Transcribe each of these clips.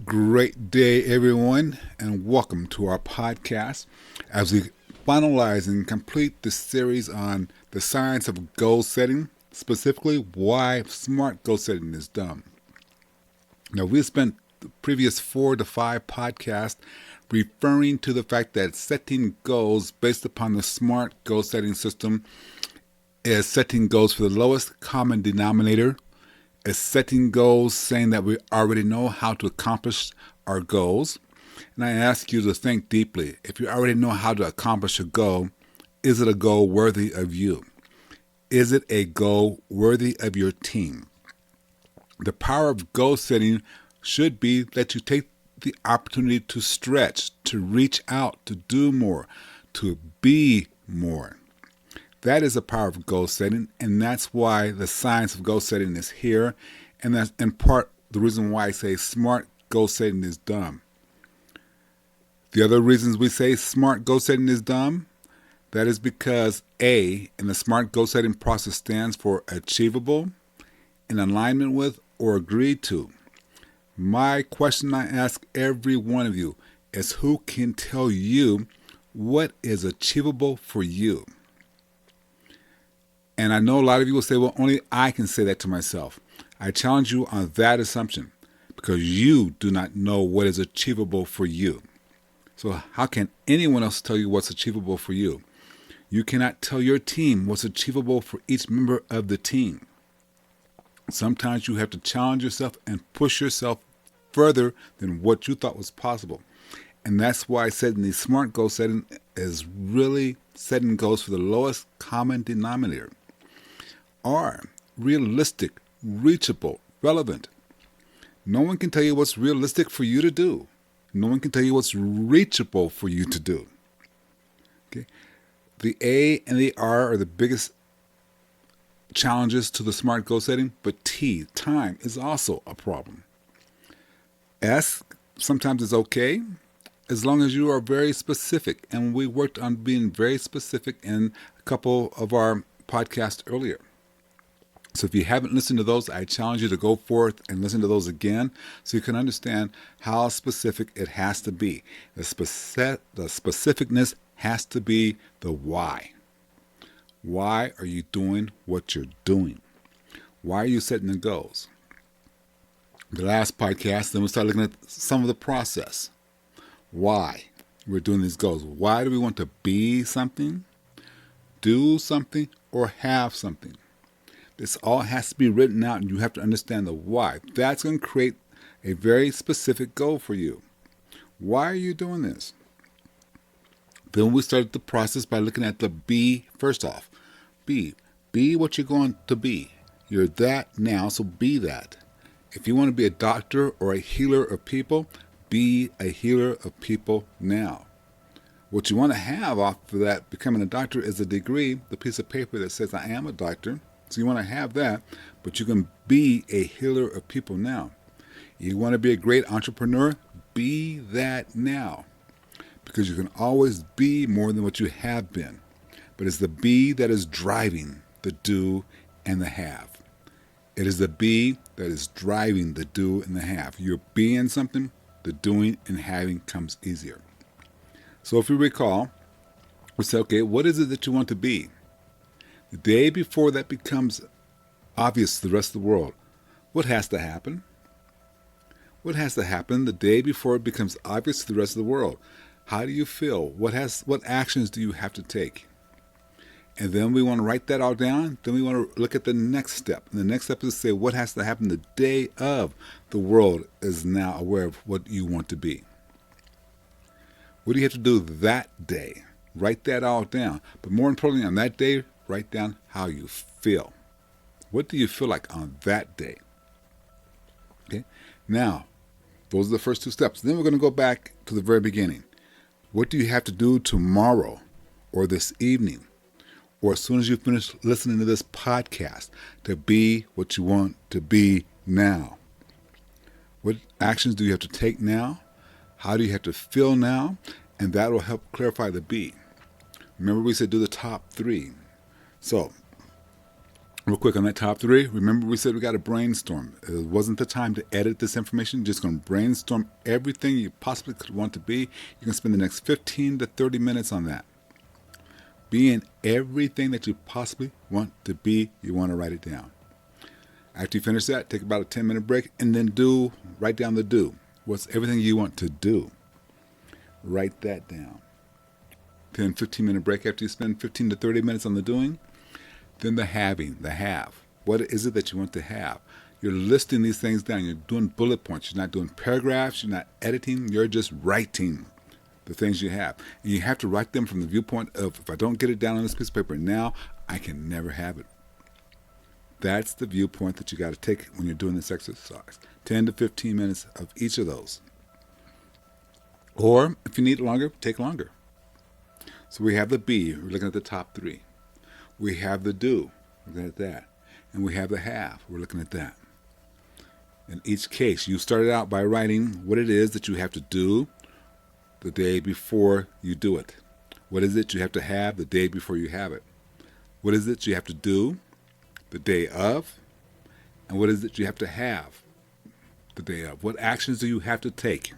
Great day, everyone, and welcome to our podcast as we finalize and complete this series on the science of goal setting, specifically why smart goal setting is done. Now, we spent the previous 4 to 5 podcasts referring to the fact that setting goals based upon the smart goal setting system is setting goals for the lowest common denominator, is setting goals saying that we already know how to accomplish our goals. And I ask you to think deeply. If you already know how to accomplish a goal, is it a goal worthy of you? Is it a goal worthy of your team? The power of goal setting should be that you take the opportunity to stretch, to reach out, to do more, to be more. That is the power of goal setting, and that's why the science of goal setting is here, and that's in part the reason why I say smart goal setting is done. The other reasons we say smart goal setting is done, that is because A in the smart goal setting process stands for achievable, in alignment with, or agreed to. My question I ask every one of you is who can tell you what is achievable for you? And I know a lot of you will say, well, only I can say that to myself. I challenge you on that assumption because you do not know what is achievable for you. So how can anyone else tell you what's achievable for you? You cannot tell your team what's achievable for each member of the team. Sometimes you have to challenge yourself and push yourself further than what you thought was possible. And that's why setting the smart goal setting is really setting goals for the lowest common denominator. Are realistic, reachable, relevant. No one can tell you what's realistic for you to do. No one can tell you what's reachable for you to do. Okay? The A and the R are the biggest challenges to the smart goal setting, but T, time, is also a problem. S, sometimes is okay, as long as you are very specific, and we worked on being very specific in a couple of our podcasts earlier. So if you haven't listened to those, I challenge you to go forth and listen to those again so you can understand how specific it has to be. The specificness has to be the why. Why are you doing what you're doing? Why are you setting the goals? The last podcast, then we start looking at some of the process. Why we're doing these goals. Why do we want to be something, do something, or have something? This all has to be written out, and you have to understand the why. That's going to create a very specific goal for you. Why are you doing this? Then we started the process by looking at the be first off. Be what you're going to be. You're that now, so be that. If you want to be a doctor or a healer of people, be a healer of people now. What you want to have off of that becoming a doctor is a degree, the piece of paper that says I am a doctor. So you want to have that, but you can be a healer of people now. You want to be a great entrepreneur? Be that now. Because you can always be more than what you have been. But it's the be that is driving the do and the have. It is the be that is driving the do and the have. You're being something, the doing and having comes easier. So if you recall, we say, okay, what is it that you want to be? The day before that becomes obvious to the rest of the world, what has to happen? What has to happen the day before it becomes obvious to the rest of the world? How do you feel? What actions do you have to take? And then we want to write that all down. Then we want to look at the next step. And the next step is to say what has to happen the day of the world is now aware of what you want to be. What do you have to do that day? Write that all down. But more importantly, on that day, write down how you feel. What do you feel like on that day? Okay. Now, those are the first 2 steps. Then we're going to go back to the very beginning. What do you have to do tomorrow or this evening or as soon as you finish listening to this podcast to be what you want to be now? What actions do you have to take now? How do you have to feel now? And that will help clarify the be. Remember we said do the top 3. So Real quick on that top three, remember we said we got to brainstorm. It wasn't the time to edit this information. You're just going to brainstorm everything you possibly could want to be. You can spend the next 15 to 30 minutes on that. Being everything that you possibly want to be, you want to write it down. After you finish that, take about a 10-minute break and then write down the do. What's everything you want to do? Write that down. 10, 15-minute break after you spend 15 to 30 minutes on the doing. Then the having, the have. What is it that you want to have? You're listing these things down. You're doing bullet points. You're not doing paragraphs. You're not editing. You're just writing the things you have. And you have to write them from the viewpoint of, if I don't get it down on this piece of paper now, I can never have it. That's the viewpoint that you got to take when you're doing this exercise. 10 to 15 minutes of each of those. Or if you need longer, take longer. So we have the be. We're looking at the top three. We have the do. We're looking at that. And we have the have. We're looking at that. In each case, you started out by writing what it is that you have to do the day before you do it. What is it you have to have the day before you have it? What is it you have to do the day of? And what is it you have to have the day of? What actions do you have to take?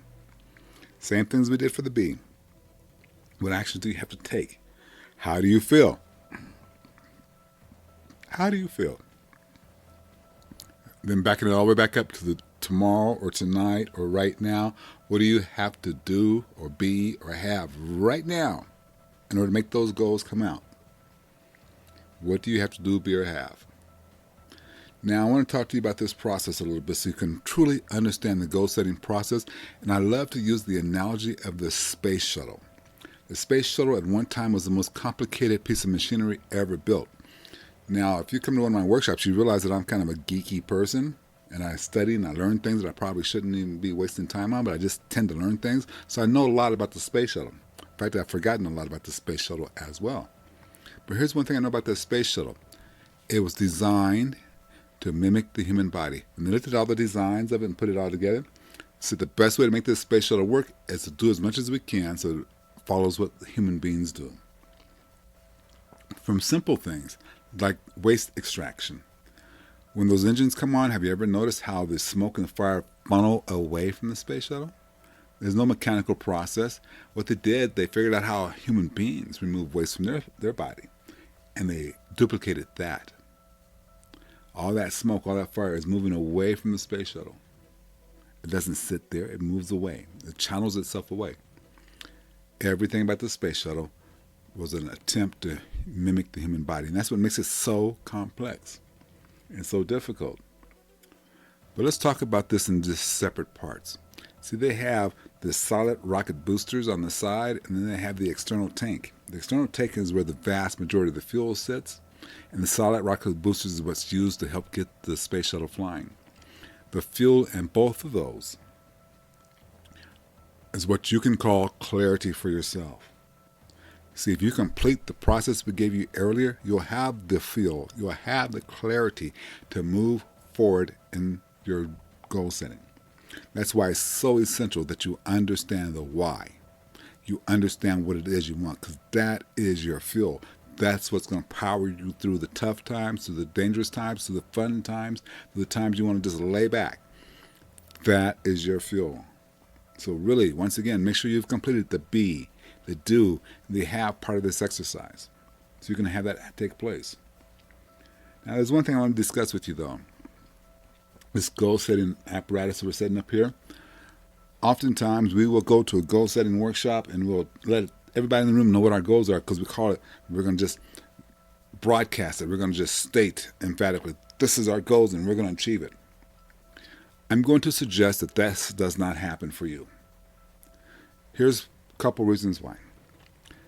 Same things we did for the be. What actions do you have to take? How do you feel? How do you feel? Then backing it all the way back up to the tomorrow or tonight or right now. What do you have to do or be or have right now in order to make those goals come out? What do you have to do, be, or have? Now, I want to talk to you about this process a little bit so you can truly understand the goal-setting process. And I love to use the analogy of the space shuttle. The space shuttle at one time was the most complicated piece of machinery ever built. Now, if you come to one of my workshops, you realize that I'm kind of a geeky person. And I study and I learn things that I probably shouldn't even be wasting time on, but I just tend to learn things. So I know a lot about the space shuttle. In fact, I've forgotten a lot about the space shuttle as well. But here's one thing I know about the space shuttle. It was designed to mimic the human body. When they looked at all the designs of it and put it all together, so the best way to make this space shuttle work is to do as much as we can so it follows what human beings do. From simple things like waste extraction. When those engines come on, have you ever noticed how the smoke and the fire funnel away from the space shuttle? There's no mechanical process. What they did, they figured out how human beings remove waste from their body, and they duplicated that. All that smoke, all that fire is moving away from the space shuttle. It doesn't sit there, it moves away. It channels itself away. Everything about the space shuttle was an attempt to mimic the human body, and that's what makes it so complex and so difficult. But let's talk about this in just separate parts. See, they have the solid rocket boosters on the side, and then they have the external tank. The external tank is where the vast majority of the fuel sits, and the solid rocket boosters is what's used to help get the space shuttle flying. The fuel in both of those is what you can call clarity for yourself. See, if you complete the process we gave you earlier, you'll have the feel, you'll have the clarity to move forward in your goal setting. That's why it's so essential that you understand the why. You understand what it is you want, because that is your fuel. That's what's going to power you through the tough times, through the dangerous times, through the fun times, through the times you want to just lay back. That is your fuel. So really, once again, make sure you've completed the be, the do, and the have part of this exercise. So you can have that take place. Now, there's one thing I want to discuss with you, though. This goal-setting apparatus that we're setting up here. Oftentimes, we will go to a goal-setting workshop and we'll let everybody in the room know what our goals are, because we're going to just broadcast it. We're going to just state emphatically, this is our goals and we're going to achieve it. I'm going to suggest that this does not happen for you. Here's a couple reasons why.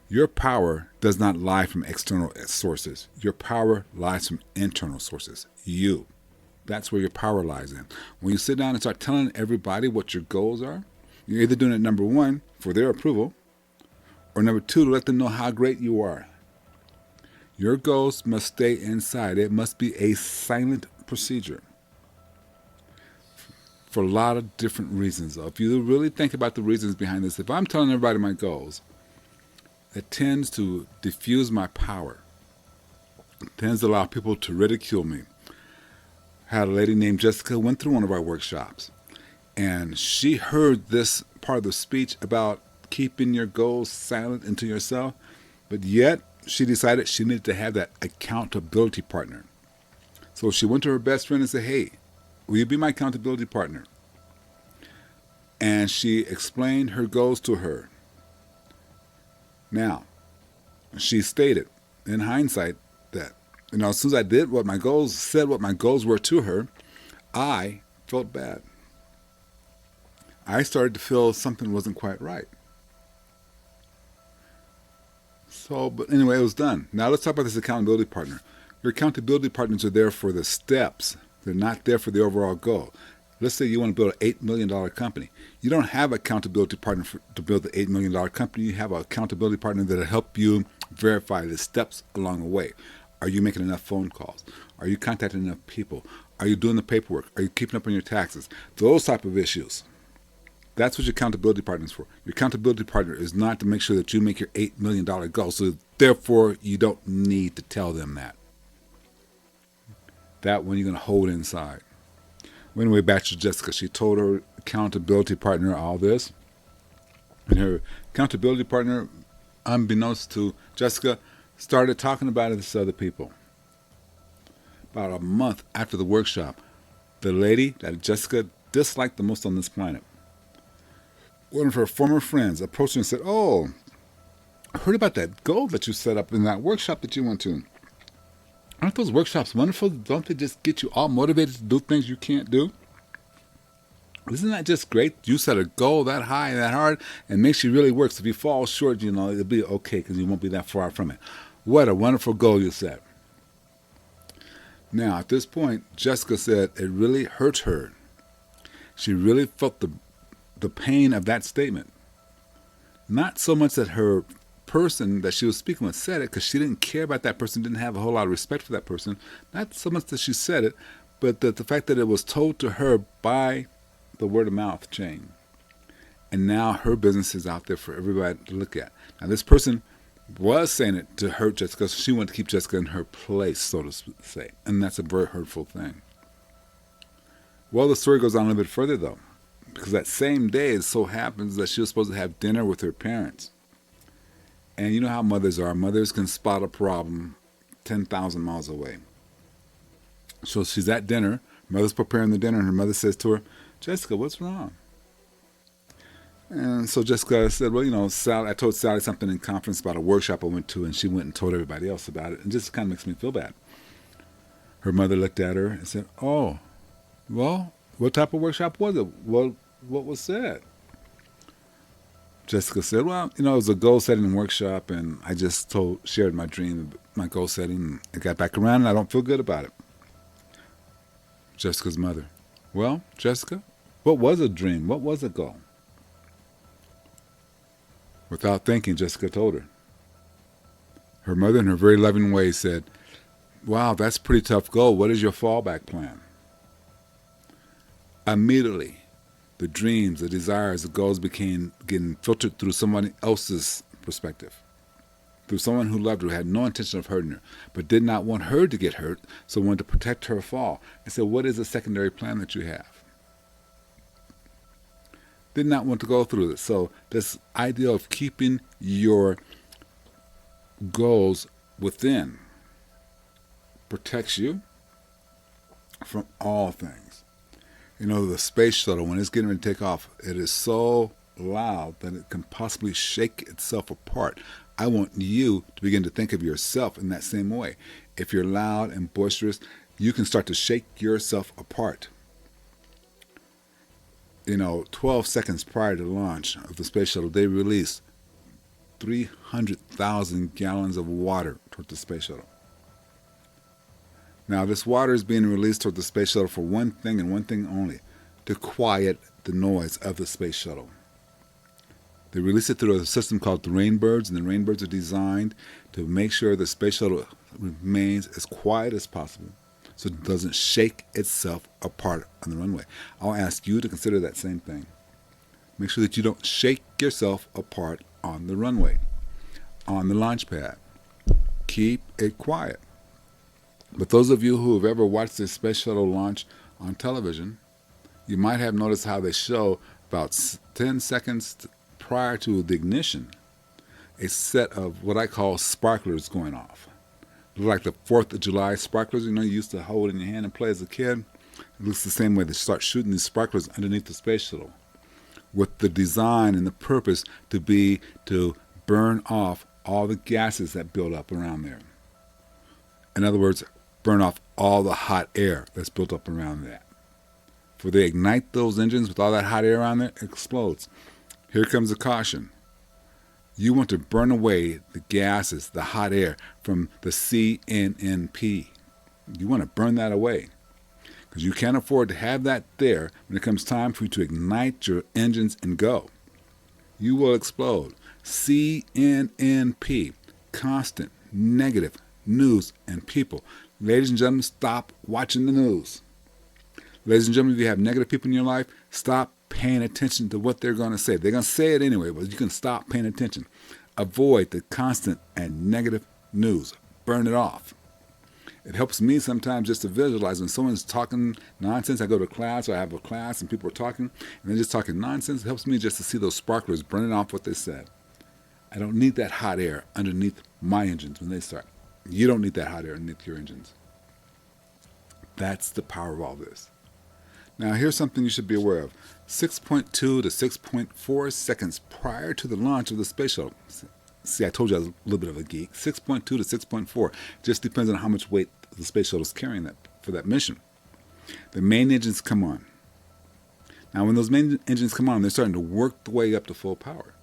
Your power does not lie from external sources. Your power lies from internal sources. You. That's where your power lies in. When you sit down and start telling everybody what your goals are, you're either doing it, number one, for their approval, or number two, to let them know how great you are. Your goals must stay inside. It must be a silent procedure for a lot of different reasons. If you really think about the reasons behind this, if I'm telling everybody my goals, it tends to diffuse my power. tends to allow people to ridicule me. Had a lady named Jessica went through one of our workshops, and she heard this part of the speech about keeping your goals silent into yourself, but yet she decided she needed to have that accountability partner. So she went to her best friend and said, "Hey, will you be my accountability partner?" And she explained her goals to her. Now, she stated, in hindsight, that as soon as I did said what my goals were to her, I felt bad. I started to feel something wasn't quite right. So, but anyway, it was done. Now let's talk about this accountability partner. Your accountability partners are there for the steps. They're not there for the overall goal. Let's say you want to build an $8 million company. You don't have an accountability partner to build the $8 million company. You have an accountability partner that will help you verify the steps along the way. Are you making enough phone calls? Are you contacting enough people? Are you doing the paperwork? Are you keeping up on your taxes? Those type of issues. That's what your accountability partner is for. Your accountability partner is not to make sure that you make your $8 million goal. So therefore, you don't need to tell them that. That one you're going to hold inside. Anyway, back to Jessica. She told her accountability partner all this. And her accountability partner, unbeknownst to Jessica, started talking about it to other people. About a month after the workshop, the lady that Jessica disliked the most on this planet, one of her former friends, approached her and said, "Oh, I heard about that goal that you set up in that workshop that you went to. Aren't those workshops wonderful? Don't they just get you all motivated to do things you can't do? Isn't that just great? You set a goal that high and that hard and makes you really work. So if you fall short, it'll be okay because you won't be that far from it. What a wonderful goal you set." Now, at this point, Jessica said it really hurt her. She really felt the pain of that statement. Not so much that her person that she was speaking with said it, because she didn't care about that person, didn't have a whole lot of respect for that person. Not so much that she said it, but the fact that it was told to her by the word of mouth chain. And now her business is out there for everybody to look at. Now this person was saying it to hurt Jessica, so she wanted to keep Jessica in her place, so to say. And that's a very hurtful thing. Well, the story goes on a little bit further, though, because that same day it so happens that she was supposed to have dinner with her parents. And you know how mothers are. Mothers can spot a problem 10,000 miles away. So she's at dinner. Mother's preparing the dinner, and her mother says to her, "Jessica, what's wrong?" And so Jessica said, "Well, Sally, I told Sally something in conference about a workshop I went to, and she went and told everybody else about it. And just kind of makes me feel bad." Her mother looked at her and said, "Oh, well, what type of workshop was it? What was said?" Jessica said, "Well, it was a goal-setting workshop, and I just shared my dream, my goal setting, and I got back around, and I don't feel good about it." Jessica's mother, "Well, Jessica, what was a dream? What was a goal?" Without thinking, Jessica told her. Her mother, in her very loving way, said, "Wow, that's a pretty tough goal. What is your fallback plan?" Immediately, the dreams, the desires, the goals began getting filtered through someone else's perspective, through someone who loved her, who had no intention of hurting her, but did not want her to get hurt, so wanted to protect her fall. And said, "What is the secondary plan that you have?" Did not want to go through this. So this idea of keeping your goals within protects you from all things. The space shuttle, when it's getting ready to take off, it is so loud that it can possibly shake itself apart. I want you to begin to think of yourself in that same way. If you're loud and boisterous, you can start to shake yourself apart. 12 seconds prior to launch of the space shuttle, they released 300,000 gallons of water toward the space shuttle. Now, this water is being released toward the space shuttle for one thing and one thing only, to quiet the noise of the space shuttle. They release it through a system called the Rainbirds, and the Rainbirds are designed to make sure the space shuttle remains as quiet as possible so it doesn't shake itself apart on the runway. I'll ask you to consider that same thing. Make sure that you don't shake yourself apart on the runway, on the launch pad. Keep it quiet. But those of you who have ever watched the space shuttle launch on television, you might have noticed how they show about 10 seconds prior to the ignition a set of what I call sparklers going off. Like the 4th of July sparklers, you used to hold in your hand and play as a kid. It looks the same way. They start shooting these sparklers underneath the space shuttle with the design and the purpose to be to burn off all the gases that build up around there. In other words, burn off all the hot air that's built up around that. For they ignite those engines with all that hot air around there, it explodes. Here comes a caution. You want to burn away the gases, the hot air from the CNNP. You want to burn that away because you can't afford to have that there when it comes time for you to ignite your engines and go. You will explode. CNNP, constant negative news and people. Ladies and gentlemen, stop watching the news. Ladies and gentlemen, if you have negative people in your life, stop paying attention to what they're going to say. They're going to say it anyway, but you can stop paying attention. Avoid the constant and negative news. Burn it off. It helps me sometimes just to visualize when someone's talking nonsense. I go to class or I have a class and people are talking and they're just talking nonsense. It helps me just to see those sparklers burning off what they said. I don't need that hot air underneath my engines when they start. You don't need that hot air underneath your engines. That's the power of all this. Now, here's something you should be aware of. 6.2 to 6.4 seconds prior to the launch of the space shuttle. See, I told you I was a little bit of a geek. 6.2 to 6.4 just depends on how much weight the space shuttle is carrying for that mission. The main engines come on. Now, when those main engines come on, they're starting to work the way up to full power.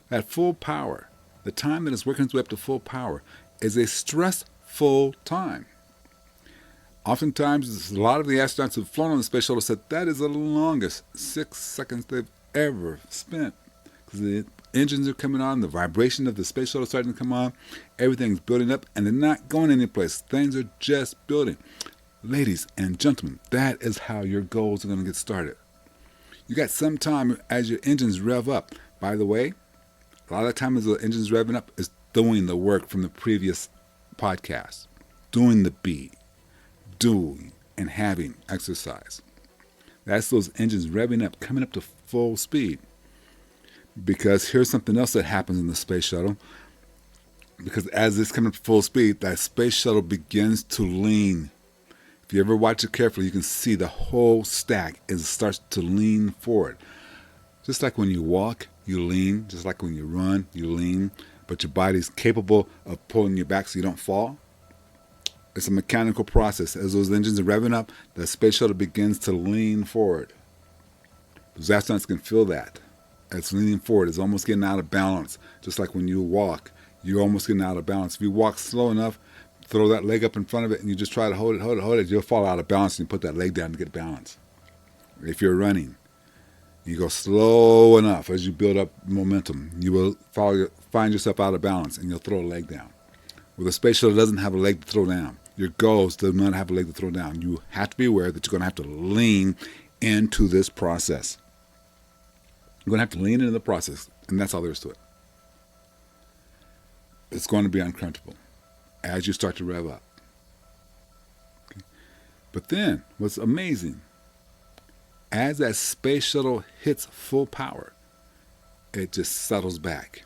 That full power, the time that it's working its way up to full power, is a stressful time. Oftentimes, a lot of the astronauts who've flown on the space shuttle said that is the longest 6 seconds they've ever spent. Because the engines are coming on, the vibration of the space shuttle is starting to come on, everything's building up, and they're not going anyplace. Things are just building. Ladies and gentlemen, that is how your goals are going to get started. You got some time as your engines rev up. By the way, a lot of the time as the engine's revving up is doing the work from the previous podcast, doing the beat. Doing and having exercise. That's those engines revving up, coming up to full speed. Because here's something else that happens in the space shuttle. Because as it's coming up to full speed, that space shuttle begins to lean. If you ever watch it carefully, you can see the whole stack as it starts to lean forward. Just like when you walk, you lean. Just like when you run, you lean. But your body's capable of pulling you back so you don't fall. It's a mechanical process. As those engines are revving up, the space shuttle begins to lean forward. Those astronauts can feel that. It's leaning forward. It's almost getting out of balance. Just like when you walk, you're almost getting out of balance. If you walk slow enough, throw that leg up in front of it, and you just try to hold it, you'll fall out of balance and you put that leg down to get balance. If you're running, you go slow enough as you build up momentum, you will find yourself out of balance and you'll throw a leg down. Well, the space shuttle doesn't have a leg to throw down. Your goals do not have a leg to throw down. You have to be aware that you're going to have to lean into this process. You're going to have to lean into the process, and that's all there is to it. It's going to be uncomfortable as you start to rev up. Okay? But then, what's amazing, as that space shuttle hits full power, it just settles back.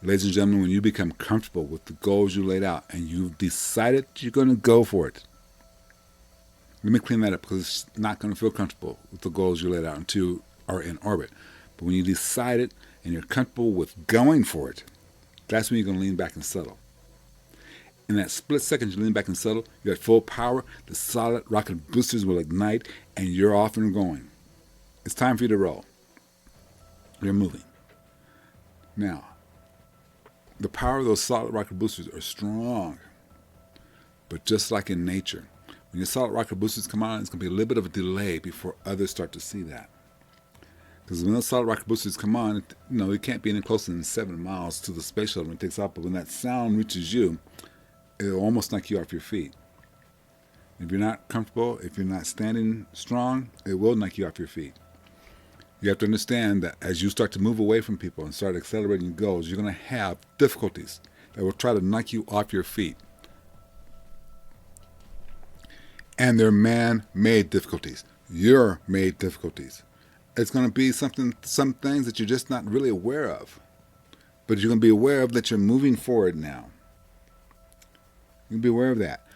Ladies and gentlemen, when you become comfortable with the goals you laid out and you've decided you're going to go for it, let me clean that up because it's not going to feel comfortable with the goals you laid out until you are in orbit. But when you decide it and you're comfortable with going for it, that's when you're going to lean back and settle. In that split second you lean back and settle, you're at full power, the solid rocket boosters will ignite, and you're off and going. It's time for you to roll. You're moving. Now, the power of those solid rocket boosters are strong. But just like in nature, when your solid rocket boosters come on, it's going to be a little bit of a delay before others start to see that. Because when those solid rocket boosters come on, it can't be any closer than 7 miles to the space shuttle when it takes off. But when that sound reaches you, it'll almost knock you off your feet. If you're not comfortable, if you're not standing strong, it will knock you off your feet. You have to understand that as you start to move away from people and start accelerating goals, you're going to have difficulties that will try to knock you off your feet. And they're man-made difficulties. You're made difficulties. It's going to be some things that you're just not really aware of. But you're going to be aware of that you're moving forward now. You'll be aware of that.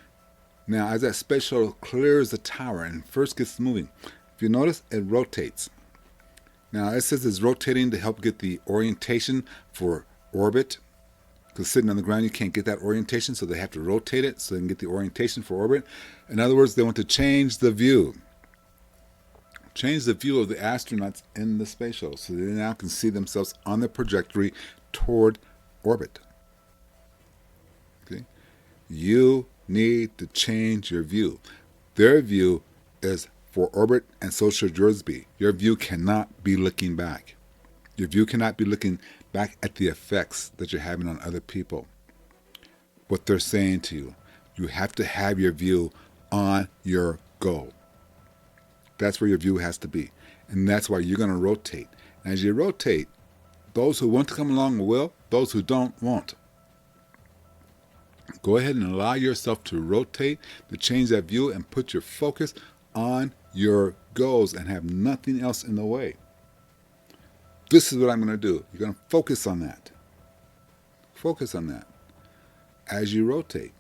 Now, as that space shuttle clears the tower and first gets moving, if you notice, it rotates. Now, it says it's rotating to help get the orientation for orbit. Because sitting on the ground, you can't get that orientation, so they have to rotate it so they can get the orientation for orbit. In other words, they want to change the view. Change the view of the astronauts in the space shuttle so they now can see themselves on the trajectory toward orbit. Okay? You need to change your view. Their view is for orbit, and so should yours be. Your view cannot be looking back. Your view cannot be looking back at the effects that you're having on other people, what they're saying to you. You have to have your view on your goal. That's where your view has to be. And that's why you're going to rotate. And as you rotate, those who want to come along will, those who don't won't. Go ahead and allow yourself to rotate, to change that view, and put your focus on your goals and have nothing else in the way. This is what I'm going to do. You're going to focus on that. Focus on that as you rotate.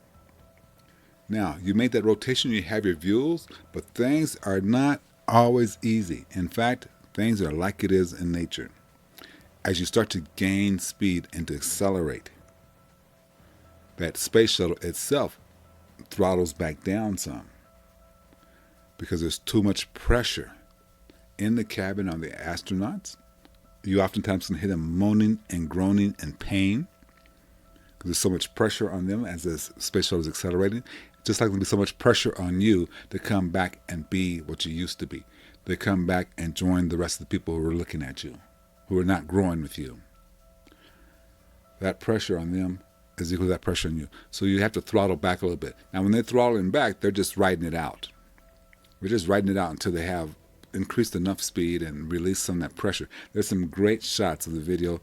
Now, you make that rotation, you have your views, but things are not always easy. In fact, things are like it is in nature. As you start to gain speed and to accelerate, that space shuttle itself throttles back down some because there's too much pressure in the cabin on the astronauts. You oftentimes can hear them moaning and groaning in pain because there's so much pressure on them as the space shuttle is accelerating. Just like there'll be so much pressure on you to come back and be what you used to be. They come back and join the rest of the people who are looking at you, who are not growing with you. That pressure on them is equal to that pressure on you. So you have to throttle back a little bit. Now, when they're throttling back, they're just riding it out. We're just riding it out until they have increased enough speed and released some of that pressure. There's some great shots of the video,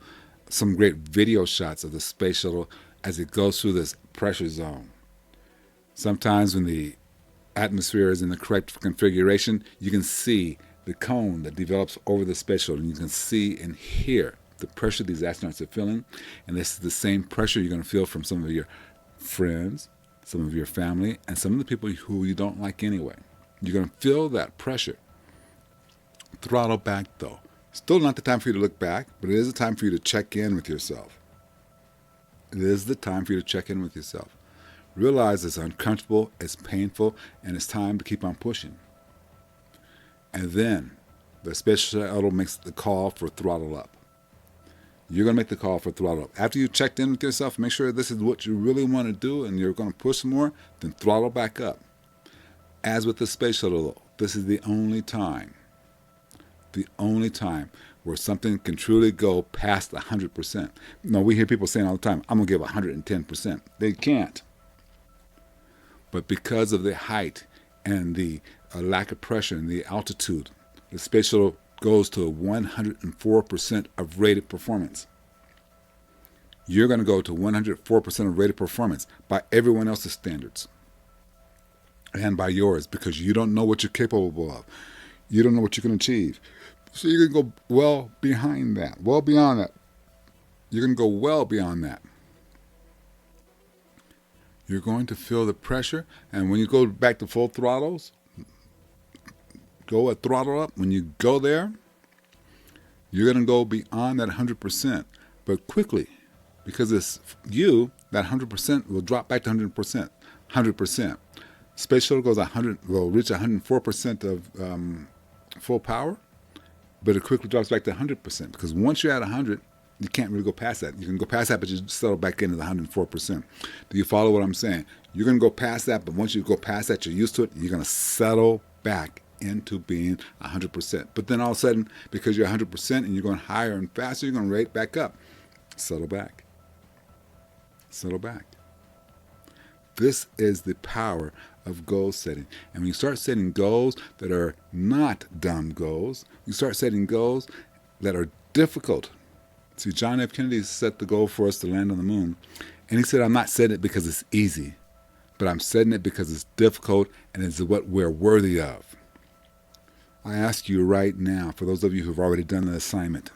some great video shots of the space shuttle as it goes through this pressure zone. Sometimes when the atmosphere is in the correct configuration, you can see the cone that develops over the space shuttle, and you can see and hear the pressure these astronauts are feeling. And this is the same pressure you're going to feel from some of your friends, some of your family, and some of the people who you don't like anyway. You're going to feel that pressure. Throttle back, though. Still not the time for you to look back, but it is the time for you to check in with yourself. It is the time for you to check in with yourself. Realize it's uncomfortable, it's painful, and it's time to keep on pushing. And then the space shuttle makes the call for throttle up. You're going to make the call for throttle up. After you checked in with yourself, make sure this is what you really want to do and you're going to push more, then throttle back up. As with the space shuttle, though, this is the only time where something can truly go past 100%. No, we hear people saying all the time, I'm going to give 110%. They can't. But because of the height and the lack of pressure and the altitude, the space shuttle goes to 104% of rated performance. You're going to go to 104% of rated performance by everyone else's standards and by yours, because you don't know what you're capable of. You don't know what you can achieve. So you're going to go well behind that, well beyond that. You're going to go well beyond that. You're going to feel the pressure, and when you go back to full throttles, go at throttle up. When you go there, you're going to go beyond that 100%, but quickly, because it's you, that 100% will drop back to 100%. 100%. Space shuttle goes 100, will reach 104% of full power, but it quickly drops back to 100%, because once you're at 100, you can't really go past that. You can go past that, but you settle back into the 104%. Do you follow what I'm saying? You're going to go past that, but once you go past that, you're used to it, you're going to settle back into being 100%. But then all of a sudden, because you're 100% and you're going higher and faster, you're going to rate back up. Settle back. Settle back. This is the power of goal setting. And when you start setting goals that are not dumb goals, you start setting goals that are difficult. See, John F. Kennedy set the goal for us to land on the moon. And he said, I'm not setting it because it's easy, but I'm setting it because it's difficult and it's what we're worthy of. I ask you right now, for those of you who've already done the assignment,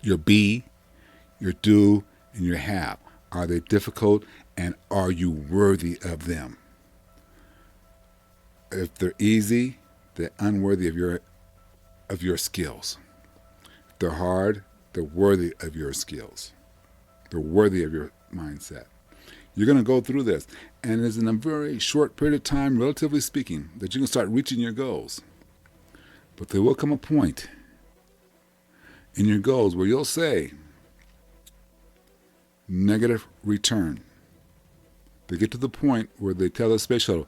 your be, your do, and your have, are they difficult and are you worthy of them? If they're easy, they're unworthy of your skills. If they're hard, they're worthy of your skills. They're worthy of your mindset. You're going to go through this, and it's in a very short period of time, relatively speaking, that you can start reaching your goals. But there will come a point in your goals where you'll say, negative return. They get to the point where they tell the space shuttle,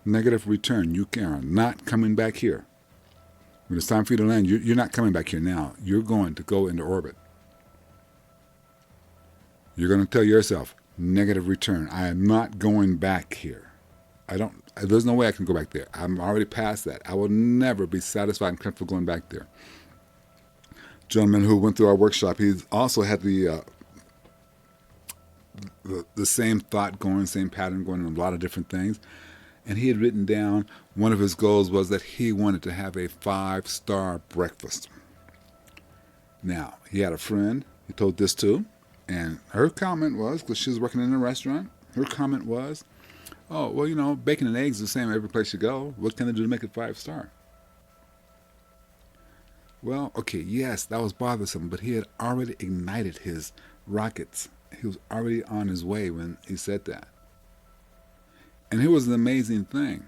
negative return, you are not coming back here. When it's time for you to land, you're not coming back here now. You're going to go into orbit. You're going to tell yourself, negative return. I am not going back here. There's no way I can go back there. I'm already past that. I will never be satisfied and comfortable going back there. Gentleman who went through our workshop, he also had the same thought going, same pattern going in a lot of different things. And he had written down one of his goals was that he wanted to have a 5-star breakfast. Now, he had a friend he told this to, and her comment was, because she was working in a restaurant, her comment was, oh, well, bacon and eggs are the same every place you go. What can I do to make it 5-star? Well, okay, yes, that was bothersome, but he had already ignited his rockets. He was already on his way when he said that. And here was an amazing thing.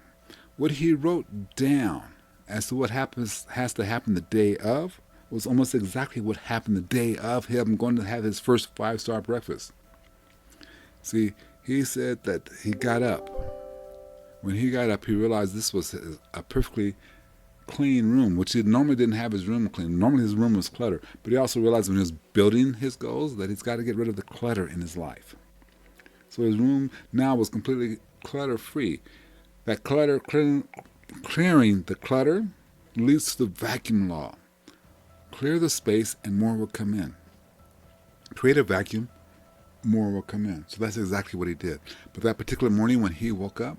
What he wrote down as to what has to happen the day of was almost exactly what happened the day of him going to have his first 5-star breakfast. See, he said that he got up. When he got up, he realized this was a perfectly clean room, which he normally didn't have his room clean. Normally his room was cluttered. But he also realized when he was building his goals that he's got to get rid of the clutter in his life. So his room now was completely clutter-free. That clutter, clearing the clutter leads to the vacuum law. Clear the space and more will come in. Create a vacuum, more will come in. So that's exactly what he did. But that particular morning when he woke up,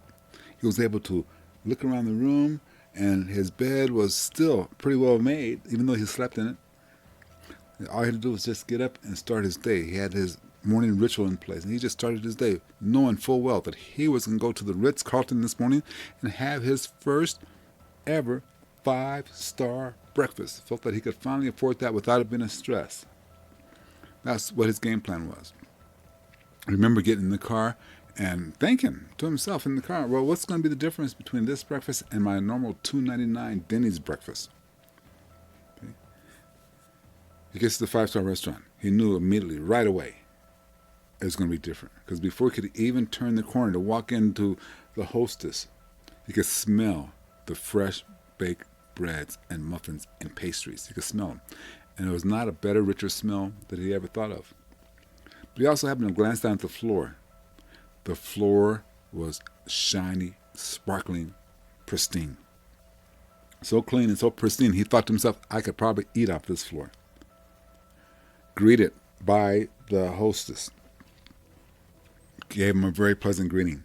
he was able to look around the room, and his bed was still pretty well made, even though he slept in it. All he had to do was just get up and start his day. He had his morning ritual in place, and he just started his day knowing full well that he was going to go to the Ritz-Carlton this morning and have his first ever 5-star breakfast. Felt that he could finally afford that without it being a stress. That's what his game plan was. I remember getting in the car and thinking to himself in the car, well, what's going to be the difference between this breakfast and my normal $2.99 Denny's breakfast? Okay. He gets to the 5-star restaurant. He knew immediately, right away, it was going to be different. Because before he could even turn the corner to walk into the hostess, he could smell the fresh baked breads and muffins and pastries. He could smell them. And it was not a better, richer smell that he ever thought of. But he also happened to glance down at the floor. The floor was shiny, sparkling, pristine. So clean and so pristine, he thought to himself, I could probably eat off this floor. Greeted by the hostess. Gave him a very pleasant greeting.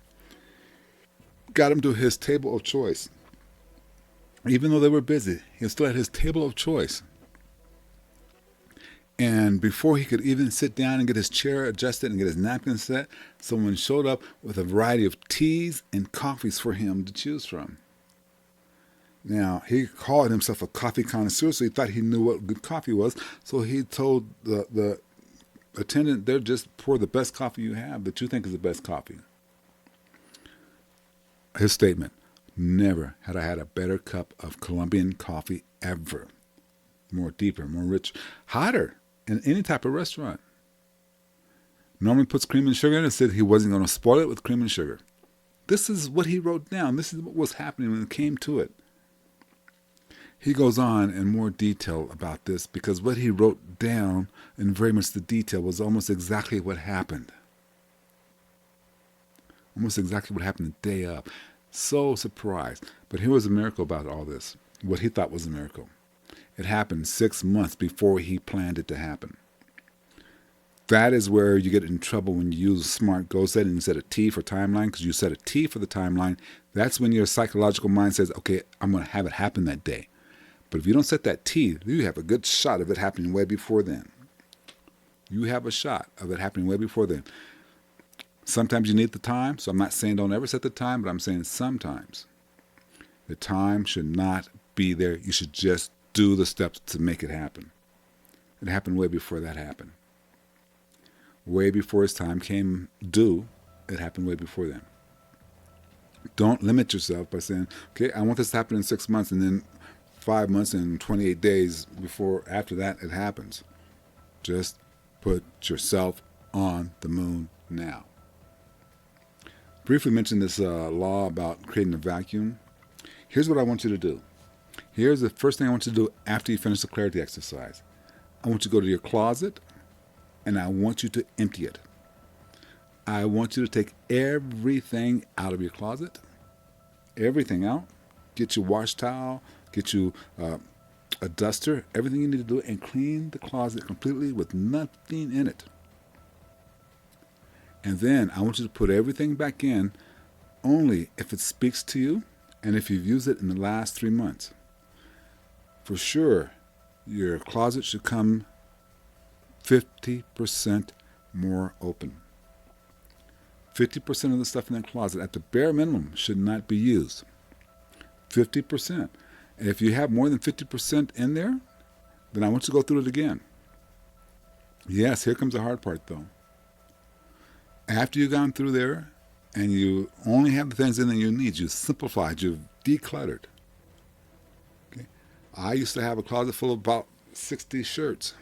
Got him to his table of choice. Even though they were busy, he was still at his table of choice. And before he could even sit down and get his chair adjusted and get his napkin set, someone showed up with a variety of teas and coffees for him to choose from. Now, he called himself a coffee connoisseur, so he thought he knew what good coffee was. So he told the attendant, they'll just pour the best coffee you have that you think is the best coffee. His statement, never had I had a better cup of Colombian coffee ever. More deeper, more rich, hotter in any type of restaurant. Normally puts cream and sugar in it, said he wasn't going to spoil it with cream and sugar. This is what he wrote down. This is what was happening when it came to it. He goes on in more detail about this because what he wrote down in very much the detail was almost exactly what happened. Almost exactly what happened the day of. So surprised. But here was a miracle about all this. What he thought was a miracle. It happened 6 months before he planned it to happen. That is where you get in trouble when you use SMART goal setting and you set a T for timeline, because you set a T for the timeline. That's when your psychological mind says, okay, I'm going to have it happen that day. But if you don't set that T, you have a good shot of it happening way before then. You have a shot of it happening way before then. Sometimes you need the time, so I'm not saying don't ever set the time, but I'm saying sometimes the time should not be there. You should just do the steps to make it happen. It happened way before that happened. Way before its time came due, it happened way before then. Don't limit yourself by saying, okay, I want this to happen in 6 months, and then 5 months and 28 days after that it happens. Just put yourself on the moon now. Briefly mentioned this law about creating a vacuum. Here's what I want you to do. Here's the first thing I want you to do after you finish the clarity exercise. I want you to go to your closet, and I want you to empty it. I want you to take everything out of your closet, everything out. Get your wash towel, get you a duster, everything you need to do, and clean the closet completely with nothing in it. And then I want you to put everything back in only if it speaks to you and if you've used it in the last 3 months. For sure, your closet should come 50% more open. 50% of the stuff in that closet, at the bare minimum, should not be used. 50%. And if you have more than 50% in there, then I want you to go through it again. Yes, here comes the hard part, though. After you've gone through there and you only have the things in there you need, you've simplified, you've decluttered. Okay? I used to have a closet full of about 60 shirts.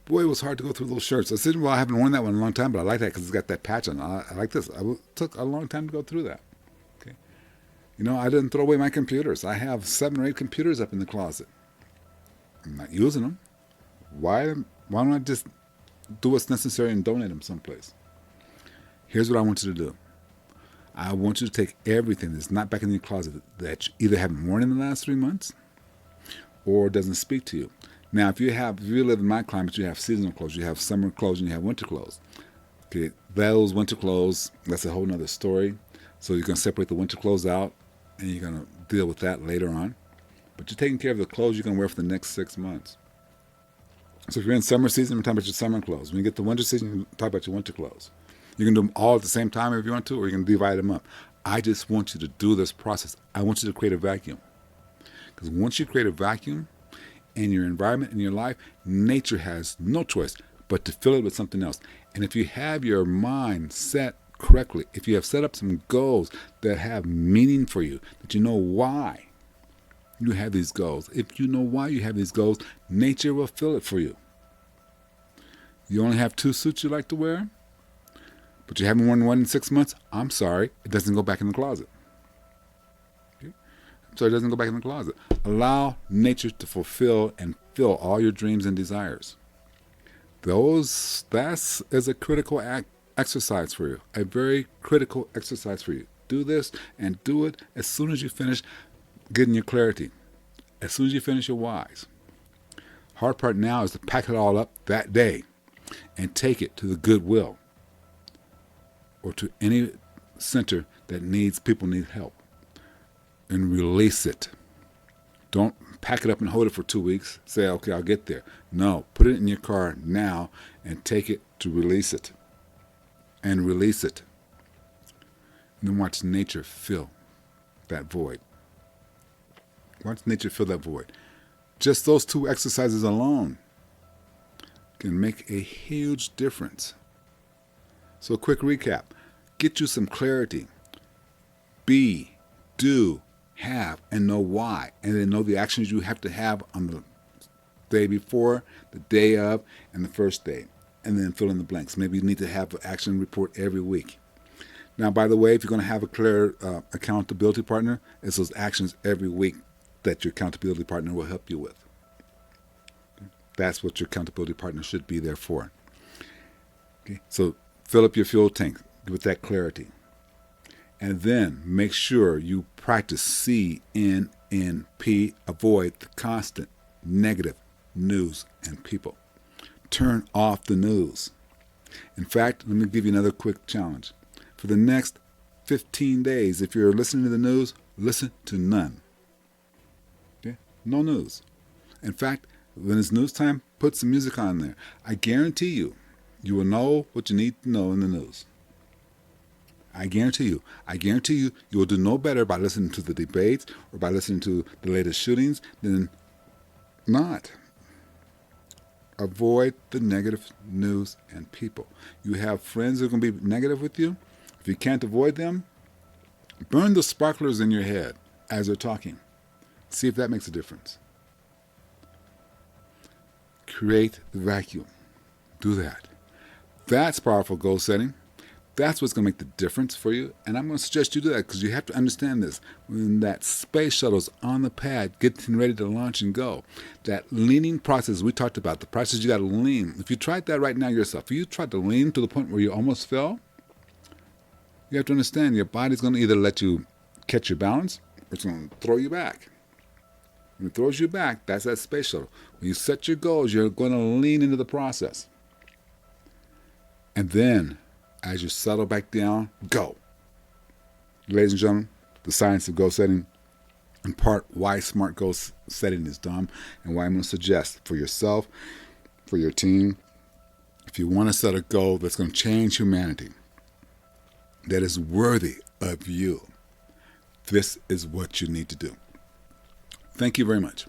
Boy, it was hard to go through those shirts. I said, well, I haven't worn that one in a long time, but I like that because it's got that patch on it. I like this. It took a long time to go through that. Okay, I didn't throw away my computers. I have 7 or 8 computers up in the closet. I'm not using them. Why don't I just do what's necessary and donate them someplace? Here's what I want you to do. I want you to take everything that's not back in your closet that you either haven't worn in the last 3 months or doesn't speak to you. Now, if you live in my climate, you have seasonal clothes, you have summer clothes, and you have winter clothes. Okay, those winter clothes, that's a whole nother story. So you're going to separate the winter clothes out, and you're going to deal with that later on. But you're taking care of the clothes you're going to wear for the next 6 months. So if you're in summer season, we're talking about your summer clothes. When you get to winter season, you talk about your winter clothes. You can do them all at the same time if you want to, or you can divide them up. I just want you to do this process. I want you to create a vacuum. Because once you create a vacuum in your environment, in your life, nature has no choice but to fill it with something else. And if you have your mind set correctly, if you have set up some goals that have meaning for you, that you know why you have these goals, if you know why you have these goals, nature will fill it for you. You only have 2 suits you like to wear, but you haven't worn one in 6 months, I'm sorry, it doesn't go back in the closet. Okay? So it doesn't go back in the closet. Allow nature to fulfill and fill all your dreams and desires. That is a critical exercise for you, a very critical exercise for you. Do this and do it as soon as you finish getting your clarity, as soon as you finish your whys. Hard part now is to pack it all up that day and take it to the Goodwill or to any center that people need help, and release it. Don't pack it up and hold it for 2 weeks. Say, okay, I'll get there. No, put it in your car now and take it to release it. And release it. And then watch nature fill that void. Watch nature fill that void. Just those 2 exercises alone can make a huge difference. So a quick recap. Get you some clarity. Be, do, have, and know why. And then know the actions you have to have on the day before, the day of, and the first day. And then fill in the blanks. Maybe you need to have an action report every week. Now, by the way, if you're going to have a clear accountability partner, it's those actions every week that your accountability partner will help you with. That's what your accountability partner should be there for. Okay? So fill up your fuel tank with that clarity. And then make sure you practice CNNP. Avoid the constant negative news and people. Turn off the news. In fact, let me give you another quick challenge. For the next 15 days, if you're listening to the news, listen to none. Okay? No news. In fact, when it's news time, put some music on there. I guarantee you, you will know what you need to know in the news. I guarantee you, you will do no better by listening to the debates or by listening to the latest shootings than not. Avoid the negative news and people. You have friends that are going to be negative with you. If you can't avoid them, burn the sparklers in your head as they're talking. See if that makes a difference. Create the vacuum. Do that. That's powerful goal setting. That's what's going to make the difference for you. And I'm going to suggest you do that because you have to understand this. When that space shuttle's on the pad, getting ready to launch and go, that leaning process we talked about, the process you got to lean. If you tried that right now yourself, if you tried to lean to the point where you almost fell, you have to understand your body's going to either let you catch your balance or it's going to throw you back. When it throws you back, that's that space shuttle. When you set your goals, you're going to lean into the process. And then, as you settle back down, go. Ladies and gentlemen, the science of goal setting, in part why smart goal setting is dumb and why I'm going to suggest for yourself, for your team, if you want to set a goal that's going to change humanity, that is worthy of you, this is what you need to do. Thank you very much.